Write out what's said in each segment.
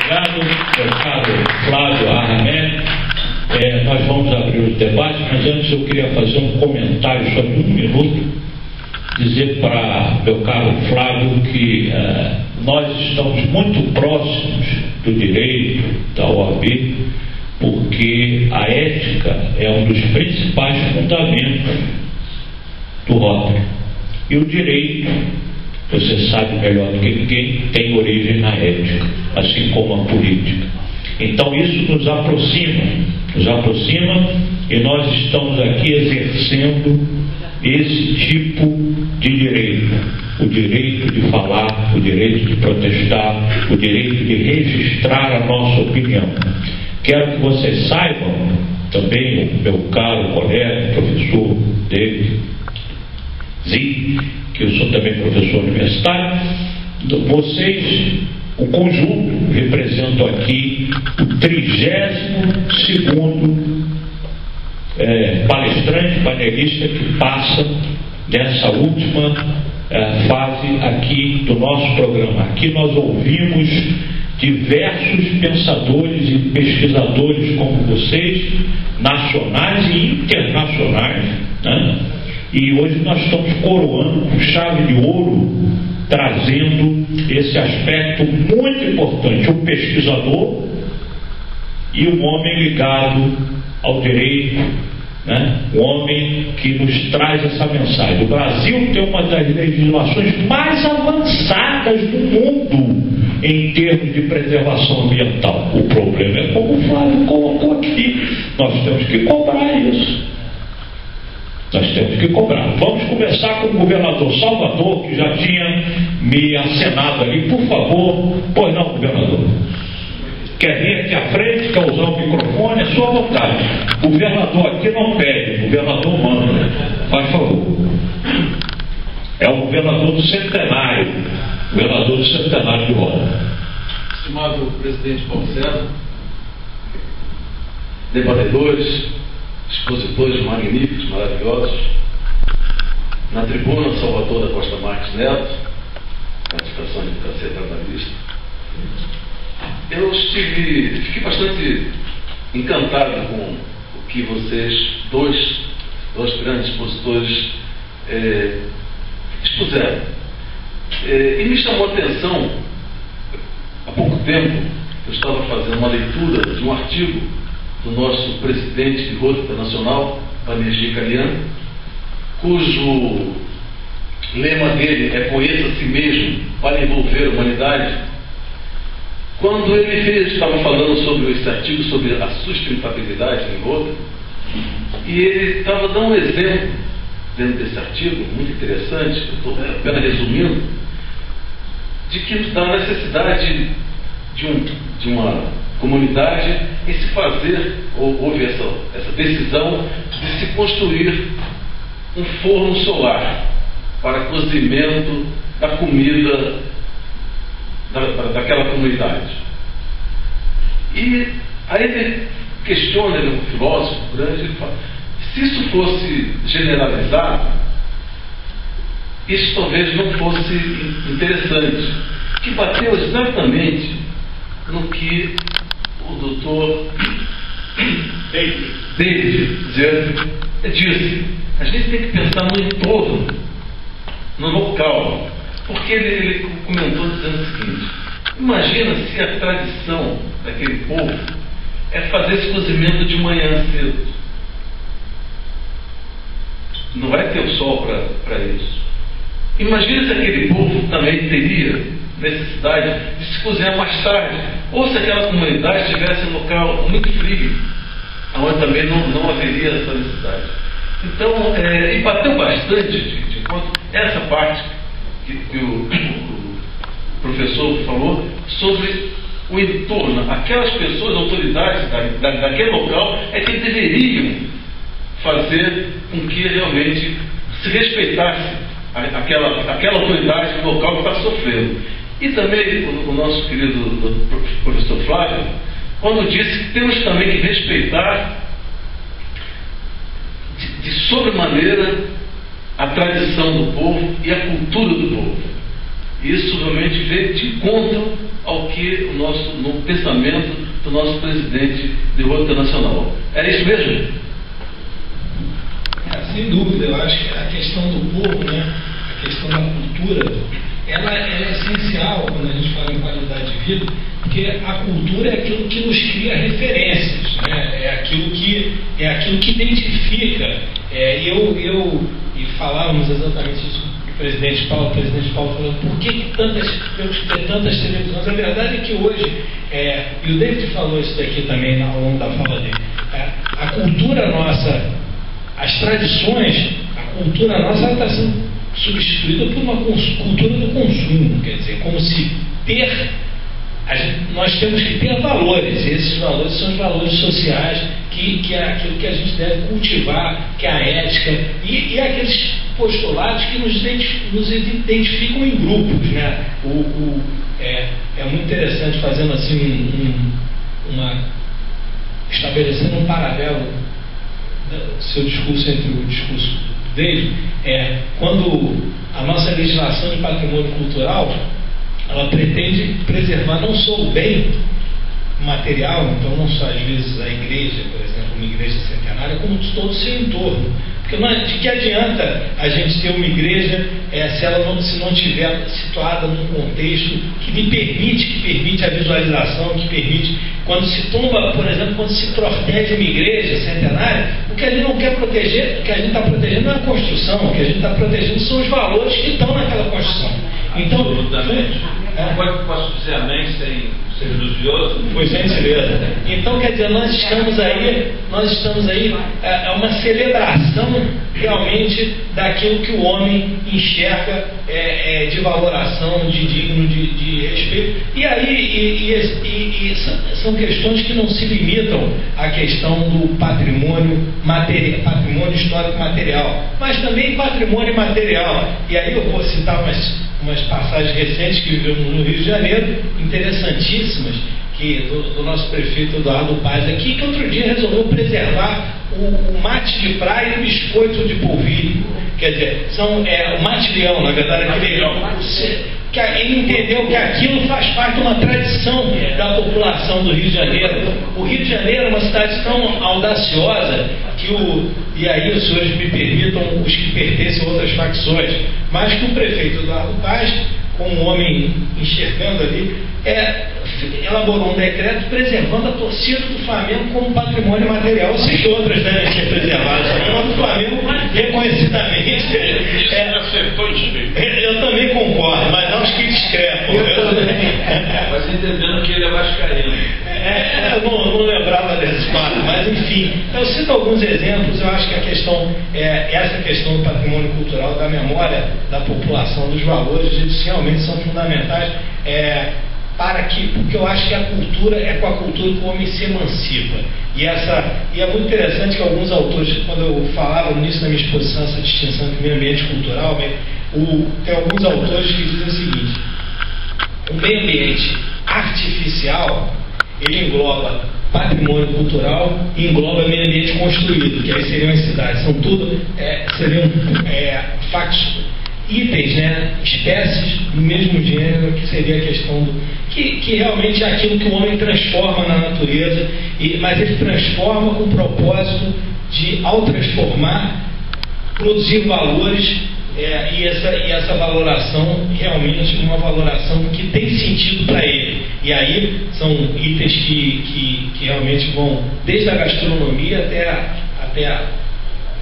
Obrigado, meu caro Flávio Arramed. Nós vamos abrir os debates, mas antes eu queria fazer um comentário só de 1 minuto, dizer para meu caro Flávio que nós estamos muito próximos do direito da OAB, porque a ética é um dos principais fundamentos do rótulo. E o direito, você sabe melhor do que ninguém, tem origem na ética, assim como a política. Então isso nos aproxima e nós estamos aqui exercendo esse tipo de direito. O direito de falar, o direito de protestar, o direito de registrar a nossa opinião. Quero que vocês saibam, também o meu caro colega, professor David Zi, que eu sou também professor universitário, vocês, o conjunto, representam aqui o 32º palestrante, panelista que passa nessa última fase aqui do nosso programa. Aqui nós ouvimos diversos pensadores e pesquisadores como vocês, nacionais e internacionais, né? E hoje nós estamos coroando com chave de ouro, trazendo esse aspecto muito importante, o pesquisador e o homem ligado ao direito, né? O homem que nos traz essa mensagem. O Brasil tem uma das legislações mais avançadas do mundo em termos de preservação ambiental. O problema é como o Flávio colocou aqui, nós temos que cobrar isso. Nós temos que cobrar. Vamos começar com o governador Salvador, que já tinha me acenado ali. Por favor, pois não, governador. Quer vir aqui à frente, quer usar o microfone, é sua vontade. O governador aqui não pede, o governador manda. Faz favor. É o governador do centenário. Governador do centenário de Roma. Estimado presidente Paulo César, debatedores, expositores magníficos, maravilhosos, na tribuna Salvador da Costa Marques Neto, ratificação de advocacia trabalhista. Eu fiquei bastante encantado com o que vocês, dois grandes expositores, expuseram. E me chamou a atenção, há pouco tempo, eu estava fazendo uma leitura de um artigo do nosso presidente de Rota Internacional, Banerjee Kalian, cujo lema dele é "Conheça a si mesmo para envolver a humanidade". Quando ele estava falando sobre esse artigo, sobre a sustentabilidade em Rota, e ele estava dando um exemplo dentro desse artigo, muito interessante, eu estou apenas resumindo, de que da necessidade de uma comunidade em se fazer, houve essa decisão de se construir um forno solar para cozimento da comida daquela comunidade. E aí ele questiona, ele é um filósofo grande, ele fala, se isso fosse generalizado, isso talvez não fosse interessante, que bateu exatamente no que o doutor David disse. A gente tem que pensar no entorno, no local, porque ele comentou dizendo o seguinte: imagina se a tradição daquele povo é fazer esse cozimento de manhã cedo. Não vai ter o sol para isso. Imagina se aquele povo também teria necessidade de se cozinhar mais tarde, ou se aquela comunidade estivesse em um local muito frio, onde também não haveria essa necessidade. Então, e bateu bastante de conta essa parte que o professor falou sobre o entorno. Aquelas pessoas, autoridades daquele local, é que deveriam fazer com que realmente se respeitasse aquela autoridade do local que está sofrendo. E também o nosso querido professor Flávio, quando disse que temos também que respeitar de sobremaneira a tradição do povo e a cultura do povo. Isso realmente vem de encontro ao ao que no pensamento do nosso presidente de rota nacional. É isso mesmo? Sem dúvida, eu acho que a questão do povo, né, a questão da cultura, ela é essencial quando a gente fala em qualidade de vida, porque a cultura é aquilo que nos cria referências, né, é aquilo que identifica. E falávamos exatamente isso com o presidente Paulo falando, por que temos que ter tantas televisões? A verdade é que hoje, e o David falou isso daqui também ao longo da fala dele, a cultura nossa, as tradições, a cultura nossa está sendo substituída por uma cultura do consumo, quer dizer, como se nós temos que ter valores, e esses valores são os valores sociais, que é aquilo que a gente deve cultivar, que é a ética, e aqueles postulados que nos identificam em grupos, né? É muito interessante, fazendo assim estabelecendo um paralelo do seu discurso entre o discurso dele, quando a nossa legislação de patrimônio cultural, ela pretende preservar não só o bem material, então não só às vezes a igreja, por exemplo, uma igreja centenária, como todo o seu entorno. Porque de que adianta a gente ter uma igreja se não estiver situada num contexto que permite a visualização, que permite, quando se tumba, por exemplo, quando se protege uma igreja centenária, o que a gente não quer proteger, o que a gente está protegendo não é a construção, o que a gente está protegendo são os valores que estão naquela construção. Então, absolutamente. Posso dizer amém sem ser religioso? Foi gentileza. Então, quer dizer, nós estamos aí, é uma celebração realmente daquilo que o homem enxerga de valoração, de digno de respeito. E aí são questões que não se limitam à questão do patrimônio histórico material, mas também patrimônio material. E aí eu vou citar umas passagens recentes que vivemos no Rio de Janeiro, interessantíssimas, do nosso prefeito Eduardo Paz aqui, que outro dia resolveu preservar o mate de praia e o biscoito de polvilho. Quer dizer, o mate-leão, na verdade, que ele entendeu que aquilo faz parte de uma tradição da população do Rio de Janeiro. O Rio de Janeiro é uma cidade tão audaciosa e aí os senhores me permitam, os que pertencem a outras facções, mas que o prefeito Eduardo Paz, como um homem enxergando ali, elaborou um decreto preservando a torcida do Flamengo como patrimônio material. Eu sei que outras devem ser preservadas, mas do Flamengo reconhecidamente. Eu também concordo, mas há uns que discrepam. Mas entendendo que ele é vascaíno. Eu não lembrava desse fato, mas enfim, eu cito alguns exemplos. Eu acho que essa questão do patrimônio cultural, da memória da população, dos valores, eles realmente são fundamentais, porque eu acho que a cultura é com a cultura que o homem se emancipa. E é muito interessante que alguns autores, quando eu falava no início da minha exposição, essa distinção entre meio ambiente cultural, tem alguns autores que dizem o seguinte: o meio ambiente artificial, ele engloba patrimônio cultural e engloba meio ambiente construído, que aí seriam as cidades. Seriam itens, né, espécies do mesmo gênero, que seria a questão que realmente é aquilo que o homem transforma na natureza, mas ele transforma com o propósito de, ao transformar, produzir valores, e essa valoração realmente uma valoração que tem sentido para ele. E aí são itens que realmente vão desde a gastronomia até a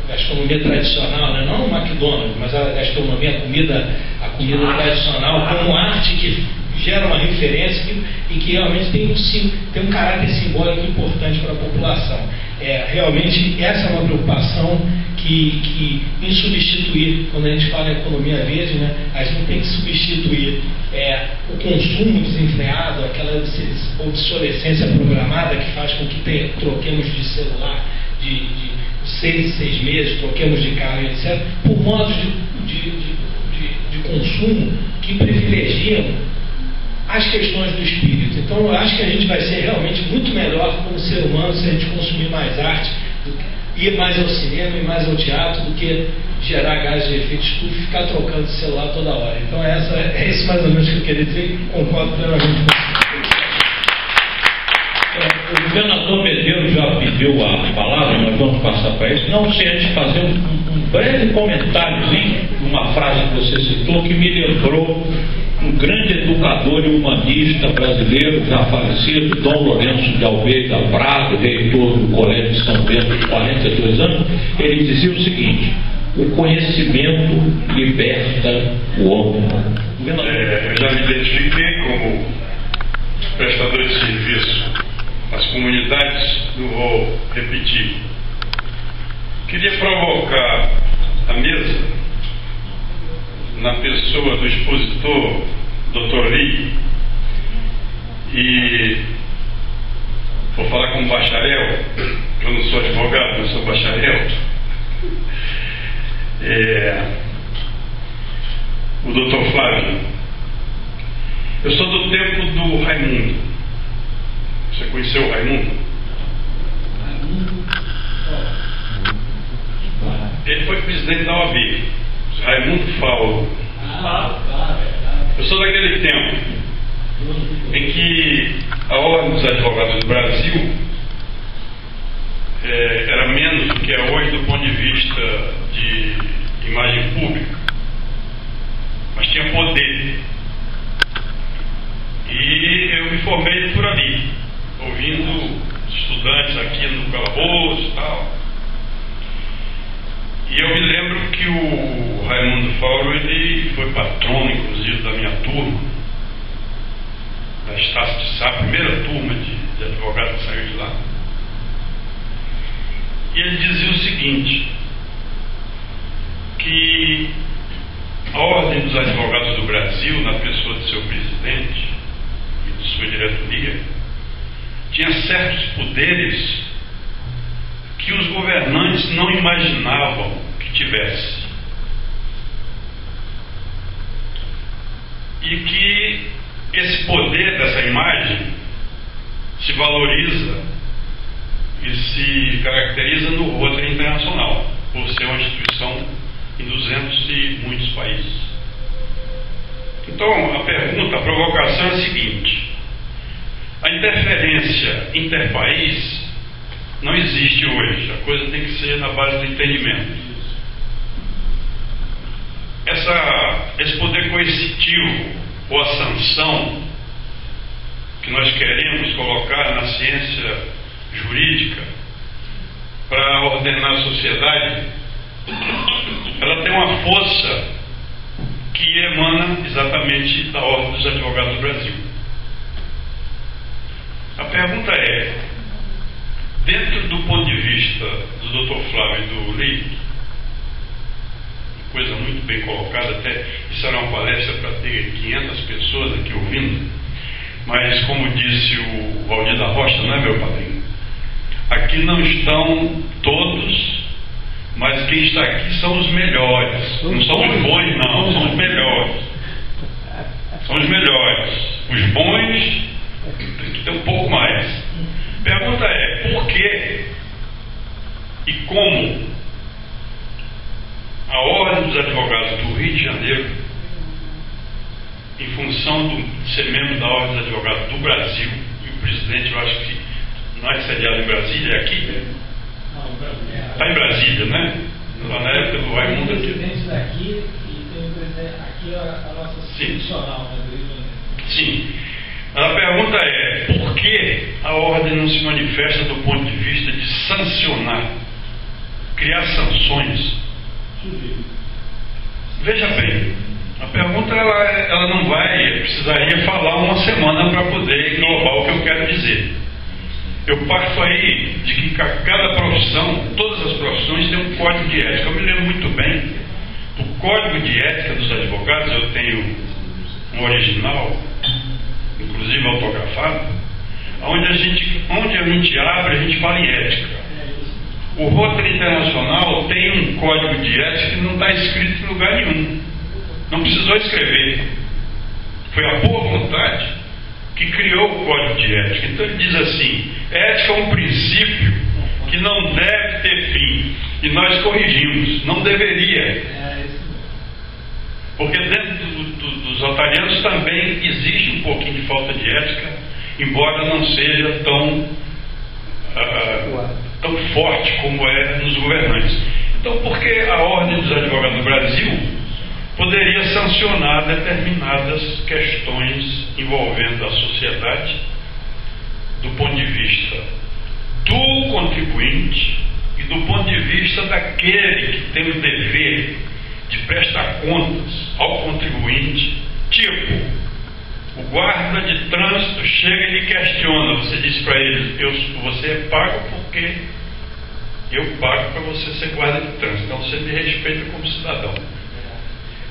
gastronomia tradicional, né? Não o McDonald's, mas a gastronomia, a comida tradicional, como arte que gera uma referência e que realmente tem um caráter simbólico importante para a população. Realmente essa é uma preocupação que em substituir, quando a gente fala em economia verde, né, a gente tem que substituir o consumo desenfreado, aquela obsolescência programada que faz com que troquemos de celular de 6 em 6 meses, troquemos de carro, etc., por modos de consumo que privilegiam as questões do espírito. Então eu acho que a gente vai ser realmente muito melhor como ser humano se a gente consumir mais arte, ir mais ao cinema e mais ao teatro, do que gerar gases de efeito estufa e ficar trocando de celular toda hora. Então é isso mais ou menos que eu queria dizer, e concordo plenamente com você. O governador Medeiros já pediu a palavra, nós vamos passar para ele. Não sei, antes de fazer um breve comentáriozinho, uma frase que você citou que me lembrou um grande educador e humanista brasileiro, já falecido, Dom Lourenço de Almeida Braga, reitor do Colégio de São Bento, de 42 anos. Ele dizia o seguinte: o conhecimento liberta o homem. Eu já me identifiquei como prestador de serviço às comunidades, não vou repetir. Queria provocar a mesa na pessoa do expositor Dr. Lee, e vou falar como bacharel, que eu não sou advogado, eu sou bacharel. O Dr. Flávio, eu sou do tempo do Raimundo. Você conheceu o Raimundo? Ele foi presidente da OAB, Raimundo Fauro. Eu sou daquele tempo em que a Ordem dos Advogados do Brasil era menos do que é hoje do ponto de vista de imagem pública, mas tinha poder. E eu me formei por ali, ouvindo estudantes aqui no calabouço e tal. E eu me lembro que o Raimundo Fauro, ele foi patrono, inclusive, da minha turma, da Estácio de Sá, a primeira turma de advogados que saiu de lá. E ele dizia o seguinte, que a Ordem dos Advogados do Brasil, na pessoa de seu presidente e de sua diretoria, tinha certos poderes que os governantes não imaginavam que tivesse. E que esse poder dessa imagem se valoriza e se caracteriza no Rotary Internacional, por ser uma instituição em 200 e muitos países. Então, a pergunta, a provocação é a seguinte: a interferência interpaís não existe hoje, a coisa tem que ser na base do entendimento. Esse poder coercitivo ou a sanção que nós queremos colocar na ciência jurídica para ordenar a sociedade, ela tem uma força que emana exatamente da Ordem dos Advogados do Brasil. A pergunta é, dentro do ponto de vista do Dr. Flávio e do Lee, coisa muito bem colocada, até isso era uma palestra para ter 500 pessoas aqui ouvindo, mas como disse o Valdir da Rocha, não é, meu padrinho? Aqui não estão todos, mas quem está aqui são os melhores. Não são os bons, não, são os melhores. São os melhores. Os bons tem que ter um pouco mais. A pergunta é, por que e como a Ordem dos Advogados do Rio de Janeiro, em função de ser membro da Ordem dos Advogados do Brasil, e o presidente, eu acho que não é sediado em Brasília, é aqui? Está em Brasília, né? Lá na época do Raimundo. Tem o presidente daqui e tem o presidente aqui, a nossa institucional, né, do Rio de Janeiro. Sim. A pergunta é, por que a Ordem não se manifesta do ponto de vista de sancionar, criar sanções? Veja bem, a pergunta ela não vai, precisaria falar uma semana para poder englobar o que eu quero dizer. Eu parto aí de que cada profissão, todas as profissões têm um código de ética. Eu me lembro muito bem do código de ética dos advogados, eu tenho um original, inclusive autografado, onde a gente abre, a gente fala em ética. O Rotary Internacional tem um código de ética que não está escrito em lugar nenhum. Não precisou escrever. Foi a boa vontade que criou o código de ética. Então ele diz assim, ética é um princípio que não deve ter fim. E nós corrigimos, não deveria. Porque dentro dos rotarianos também existe um pouquinho de falta de ética, embora não seja tão tão forte como é nos governantes. Então, por que a Ordem dos Advogados do Brasil poderia sancionar determinadas questões envolvendo a sociedade do ponto de vista do contribuinte e do ponto de vista daquele que tem o dever de prestar contas ao contribuinte? Tipo, o guarda de trânsito chega e lhe questiona, você diz para ele: você é pago porque eu pago para você ser guarda de trânsito, então você me respeita como cidadão.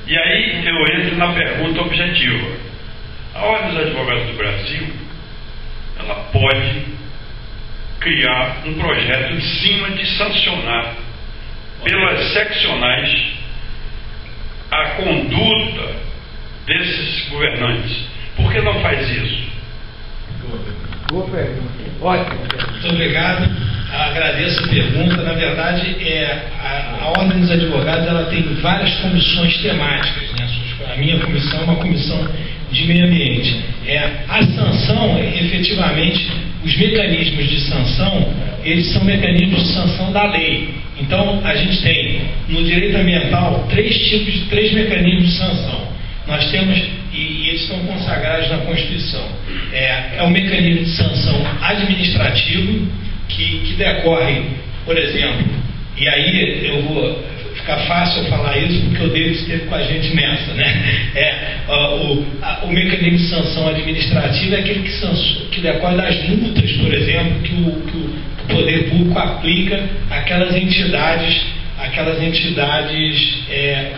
E aí eu entro na pergunta objetiva. A Ordem dos Advogados do Brasil, ela pode criar um projeto em cima de sancionar pelas seccionais a conduta desses governantes. Por que não faz isso? Boa pergunta. Ótimo. Muito obrigado. Agradeço a pergunta. Na verdade, a Ordem dos Advogados ela tem várias comissões temáticas, né? A minha comissão é uma comissão de meio ambiente. A sanção, efetivamente, os mecanismos de sanção, eles são mecanismos de sanção da lei. Então, a gente tem no direito ambiental três mecanismos de sanção. Nós temos, e eles estão consagrados na Constituição, é um mecanismo de sanção administrativo que decorre, por exemplo, e aí eu vou ficar fácil eu falar isso porque o David esteve com a gente nessa, né? O mecanismo de sanção administrativa é aquele que decorre das multas, por exemplo, que o poder público aplica àquelas entidades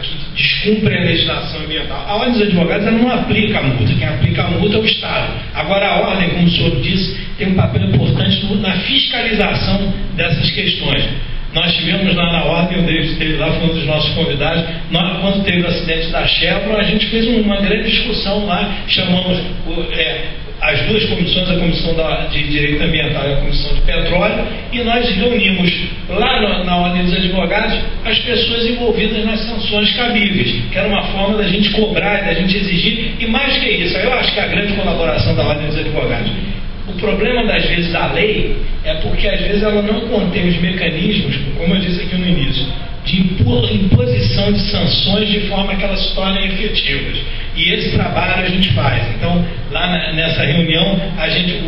que descumprem a legislação ambiental. A Ordem dos Advogados ela não aplica a multa, quem aplica a multa é o Estado. Agora a Ordem, como o senhor disse, tem um papel importante na fiscalização dessas questões. Nós tivemos lá na Ordem, o David esteve lá, foi um dos nossos convidados. Quando teve o acidente da Chevron, a gente fez uma grande discussão lá, chamamos as duas comissões, a Comissão de Direito Ambiental e a Comissão de Petróleo, e nós reunimos lá na Ordem dos Advogados as pessoas envolvidas nas sanções cabíveis, que era uma forma da gente cobrar, da gente exigir, e mais que isso, eu acho que a grande colaboração da Ordem dos Advogados. O problema, das vezes, da lei é porque, às vezes, ela não contém os mecanismos, como eu disse aqui no início, de imposição de sanções de forma que elas se tornem efetivas. E esse trabalho a gente faz. Então, lá nessa reunião,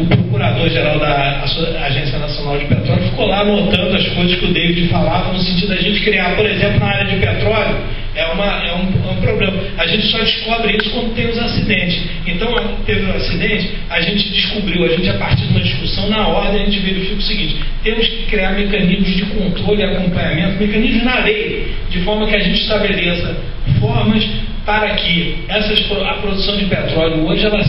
o Procurador-Geral da Agência Nacional de Petróleo ficou lá anotando as coisas que o David falava, no sentido da gente criar, por exemplo, na área de petróleo, é um problema. A gente só descobre isso quando tem os acidentes. Então, teve um acidente, a gente, a partir de uma discussão na ordem, a gente verifica o seguinte: temos que criar mecanismos de controle e acompanhamento, mecanismos na lei, de forma que a gente estabeleça formas para que a produção de petróleo hoje ela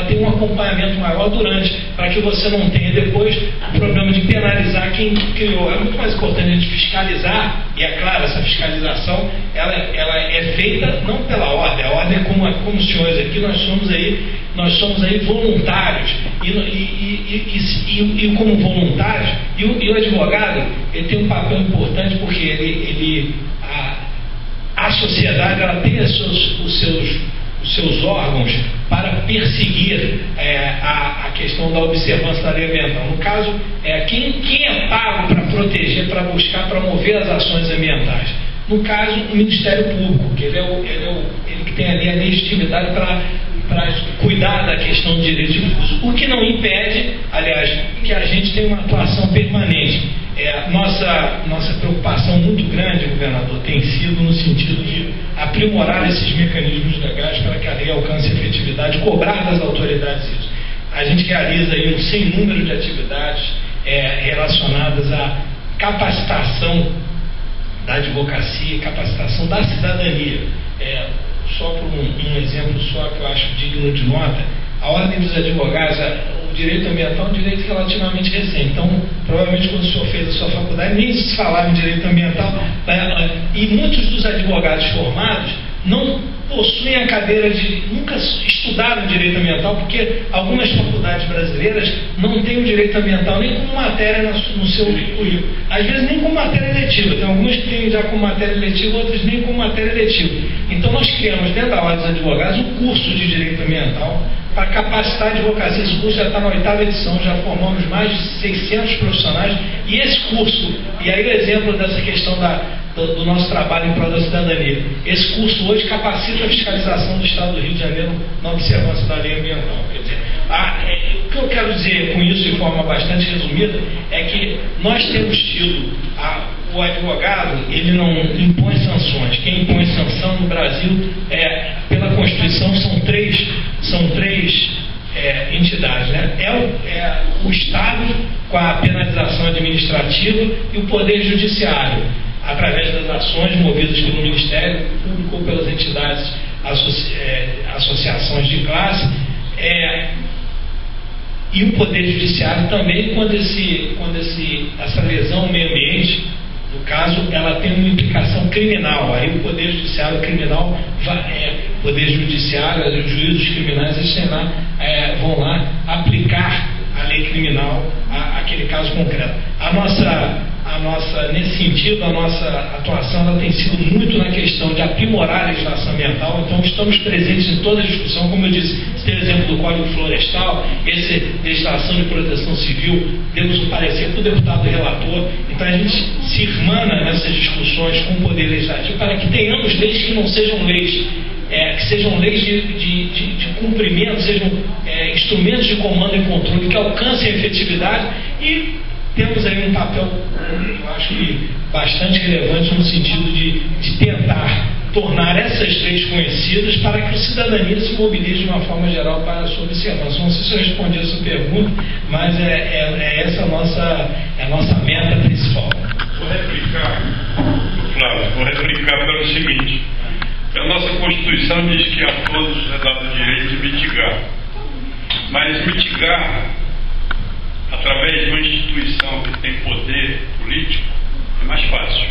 tenha um acompanhamento maior durante, para que você não tenha depois o problema de penalizar quem criou. É muito mais importante a gente fiscalizar, e é claro, essa fiscalização ela é feita não pela ordem, a ordem como os senhores aqui, nós somos aí voluntários, e como voluntários, e o advogado ele tem um papel importante porque a sociedade ela tem os seus órgãos para perseguir a questão da observância da lei ambiental. No caso, quem é pago para proteger, para buscar, para mover as ações ambientais? No caso, o Ministério Público, que ele que tem ali a legitimidade para cuidar da questão do direito difuso. O que não impede, aliás, que a gente tenha uma atuação permanente. Nossa preocupação muito grande, governador, tem sido no sentido de aprimorar esses mecanismos legais para que a lei alcance efetividade, cobrar das autoridades isso. A gente realiza aí um sem número de atividades relacionadas à capacitação da advocacia, capacitação da cidadania. Só por um exemplo só que eu acho digno de nota, a Ordem dos Advogados, o direito ambiental é um direito relativamente recente. Então, provavelmente quando o senhor fez a sua faculdade, nem se falava em direito ambiental, e muitos dos advogados formados não possuem a cadeira nunca estudaram direito ambiental, porque algumas faculdades brasileiras não têm o direito ambiental nem como matéria no seu currículo. Às vezes nem como matéria letiva. Tem algumas que têm já como matéria letiva, outras nem como matéria letiva. Então nós criamos dentro da Ordem dos Advogados um curso de direito ambiental para capacitar a advocacia. Esse curso já está na 8ª edição, já formamos mais de 600 profissionais, e esse curso, e aí o exemplo dessa questão do nosso trabalho em prol da cidadania, esse curso hoje capacita a fiscalização do Estado do Rio de Janeiro na observância da lei ambiental. Quer dizer, o que eu quero dizer com isso de forma bastante resumida é que nós temos tido o advogado, ele não impõe sanções. Quem impõe sanção no Brasil, pela Constituição, são três entidades, né? O Estado, com a penalização administrativa, e o Poder Judiciário, através das ações movidas pelo Ministério Público ou pelas entidades, associações de classe, e o Poder Judiciário também, quando essa lesão ao meio ambiente, no caso, ela tem uma implicação criminal. Aí o Poder Judiciário criminal, Poder Judiciário, os juízes criminais, eles vão lá aplicar a lei criminal àquele caso concreto. Nesse sentido, a nossa atuação ela tem sido muito na questão de aprimorar a legislação ambiental. Então, estamos presentes em toda a discussão. Como eu disse, você tem o exemplo do Código Florestal, essa legislação de proteção civil, temos um parecer do deputado relator. Então, a gente se irmana nessas discussões com o Poder Legislativo para que tenhamos leis que não sejam leis, que sejam leis de cumprimento, sejam instrumentos de comando e controle que alcancem a efetividade. E temos aí um papel, eu acho que bastante relevante no sentido de tentar tornar essas leis conhecidas para que a cidadania se mobilize de uma forma geral para a sua observância. Não sei se eu respondi a sua pergunta, mas essa a nossa meta principal. Vou replicar, Flávio, pelo seguinte: a nossa Constituição diz que a todos é dado o direito de mitigar, mas mitigar através de uma instituição que tem poder político é mais fácil.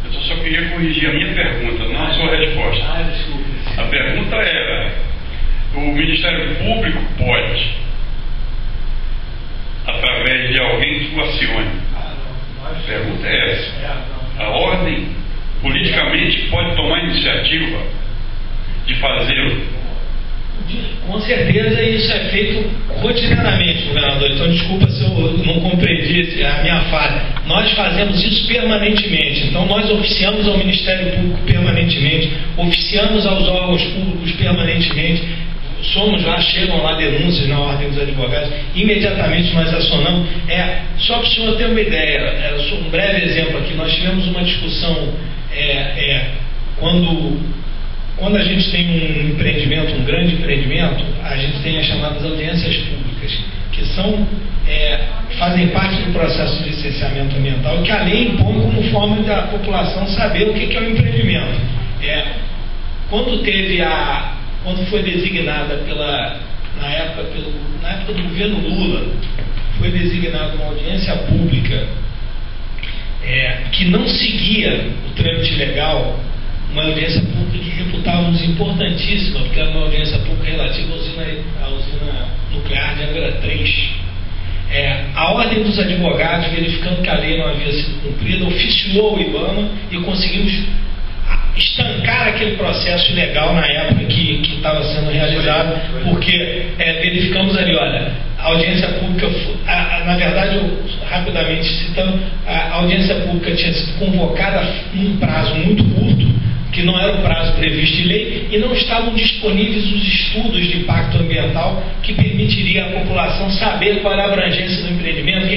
Eu só queria corrigir a minha pergunta, não a sua resposta. A pergunta era: o Ministério Público pode, através de alguém que o acione? A pergunta é essa. A ordem politicamente pode tomar iniciativa de fazê-lo? Com certeza isso é feito rotineiramente, governador. Então, desculpa se eu não compreendi a minha falha. Nós fazemos isso permanentemente. Então, nós oficiamos ao Ministério Público permanentemente, oficiamos aos órgãos públicos permanentemente. Chegam lá denúncias na Ordem dos Advogados, imediatamente nós acionamos. Só para o senhor ter uma ideia, um breve exemplo aqui, nós tivemos uma discussão quando a gente tem um empreendimento, um grande empreendimento, a gente tem as chamadas audiências públicas, que fazem parte do processo de licenciamento ambiental, que a lei impõe como forma da população saber o que é um empreendimento. Quando foi designada na época do governo Lula, foi designada uma audiência pública que não seguia o trâmite legal, uma audiência pública que reputávamos importantíssima, porque era uma audiência pública relativa à usina nuclear de Angra 3. A Ordem dos Advogados, verificando que a lei não havia sido cumprida, oficiou o IBAMA e conseguimos estancar aquele processo ilegal na época que estava sendo realizado, porque verificamos ali, olha, a audiência pública, na verdade, rapidamente citando, a audiência pública tinha sido convocada num prazo muito curto, que não era o prazo previsto em lei, e não estavam disponíveis os estudos de impacto ambiental que permitiria à população saber qual era a abrangência do empreendimento.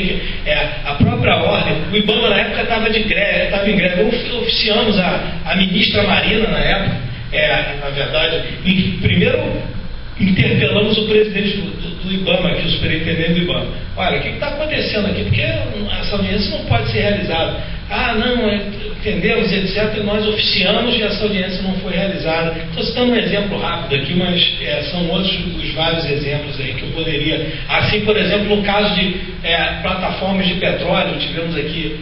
A própria ordem, o IBAMA na época estava em greve, oficiamos a ministra Marina na época, na verdade, primeiro interpelamos o presidente do IBAMA, aqui, o superintendente do IBAMA. Olha, o que está acontecendo aqui? Porque essa audiência não pode ser realizada. Entendemos, etc. E nós oficiamos e essa audiência não foi realizada. Estou citando um exemplo rápido aqui, mas são outros os vários exemplos aí que eu poderia. Assim, por exemplo, no caso de plataformas de petróleo, tivemos aqui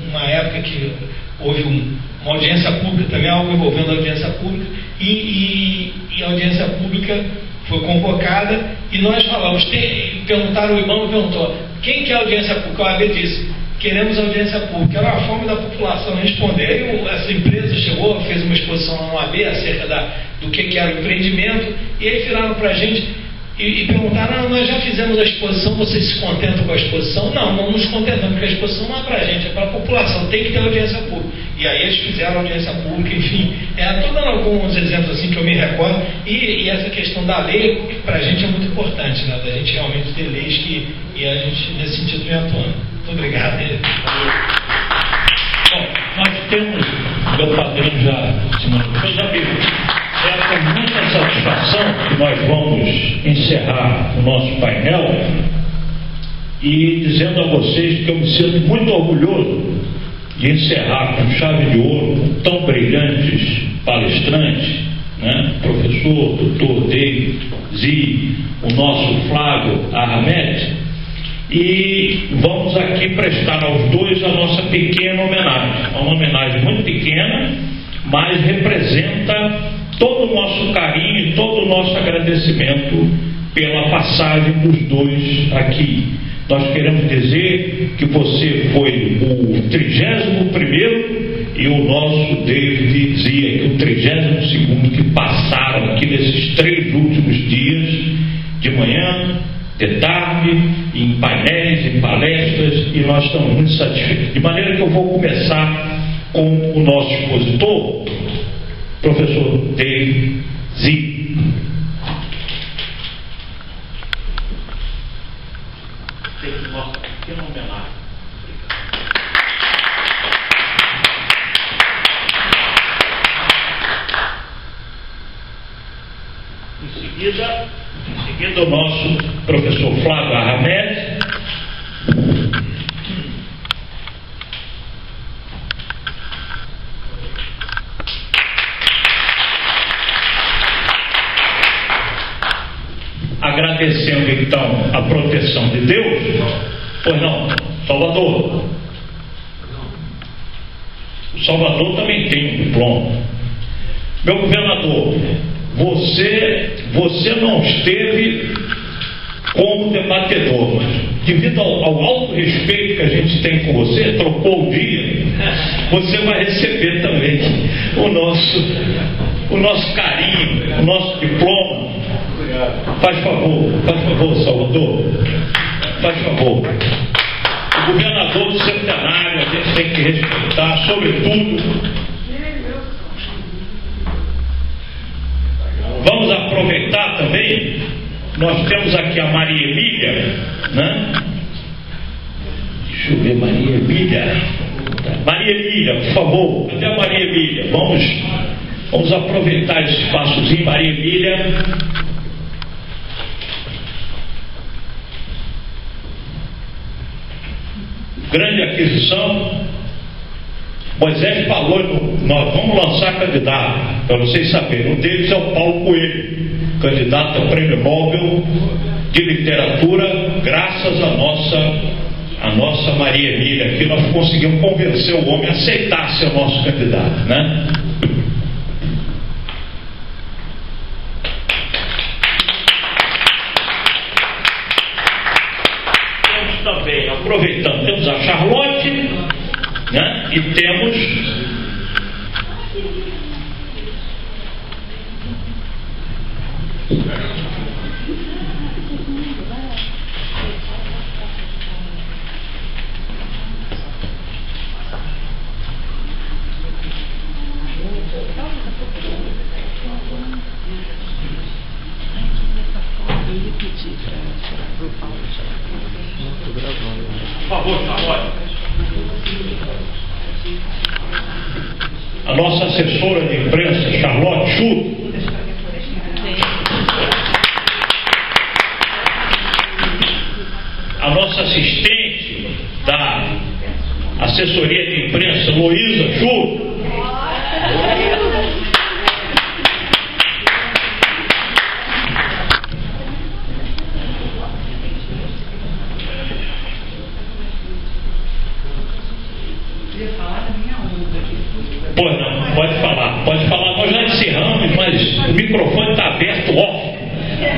uma época que houve uma audiência pública também, algo envolvendo a audiência pública, e a audiência pública foi convocada e nós falamos, perguntaram, o IBAMA perguntou, quem quer audiência pública? O AB disse, queremos audiência pública. Era uma forma da população responder. Aí essa empresa chegou, fez uma exposição na OAB acerca do que era o empreendimento, e aí viraram para a gente e perguntaram: nós já fizemos a exposição, vocês se contentam com a exposição? Não nos contentamos, porque a exposição não é para a gente, é para a população, tem que ter audiência pública. E aí eles fizeram audiência pública, enfim. Estou dando alguns exemplos assim que eu me recordo, e essa questão da lei, que para a gente é muito importante, né? Da gente realmente ter leis e a gente, nesse sentido, vem atuando. Muito obrigado. Bom, nós temos, meu padrinho já, meus amigos, é com muita satisfação que nós vamos encerrar o nosso painel e dizendo a vocês que eu me sinto muito orgulhoso de encerrar com chave de ouro com tão brilhantes palestrantes, né? Professor, doutor David Zi, o nosso Flávio Ahmed, e vamos aqui prestar aos dois a nossa pequena homenagem. É uma homenagem muito pequena, mas representa todo o nosso carinho e todo o nosso agradecimento pela passagem dos dois aqui. Nós queremos dizer que você foi o 31º e o nosso David Zia, o 32º que passaram aqui nesses 3 últimos dias, de manhã, de tarde, em painéis, em palestras, e nós estamos muito satisfeitos. De maneira que eu vou começar com o nosso expositor, professor David Zi. Nossa pequena homenagem. Em seguida o nosso professor Flávio Ahmed. Agradecendo então a proteção de Deus. Pois não, Salvador. O Salvador também tem um diploma. Meu governador, você não esteve como debatedor, mas devido ao alto respeito que a gente tem com você, trocou o dia, você vai receber também o nosso carinho, o nosso diploma. Faz favor, Salvador. Faz favor. O governador do centenário a gente tem que respeitar, sobretudo. Vamos aproveitar também, nós temos aqui a Maria Emília, né? Deixa eu ver, Maria Emília. Maria Emília, por favor, cadê a Maria Emília? Vamos aproveitar esse espaçozinho, Maria Emília. Grande aquisição. Moisés falou: nós vamos lançar candidato, para vocês saberem. Um deles é o Paulo Coelho, candidato ao Prêmio Nobel de Literatura, graças à nossa Maria Emília, que nós conseguimos convencer o homem a aceitar ser o nosso candidato, né? Temos também, aproveitando, temos a Charlotte, né? E temos por favor, Charlotte. A nossa assessora de imprensa, Charlotte Schutt. A nossa assistente da assessoria de imprensa, Luísa Schutt. Pois não, pode falar, nós já encerramos, mas o microfone está aberto, off.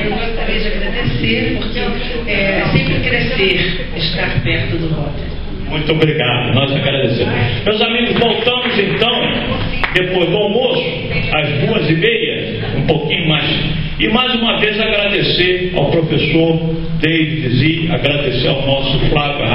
Eu gostaria de agradecer, porque é sempre um prazer estar perto do Rotary. Muito obrigado, nós agradecemos. Meus amigos, voltamos então, depois do almoço, às 2h30, um pouquinho mais. E mais uma vez agradecer ao professor David e agradecer ao nosso Flávio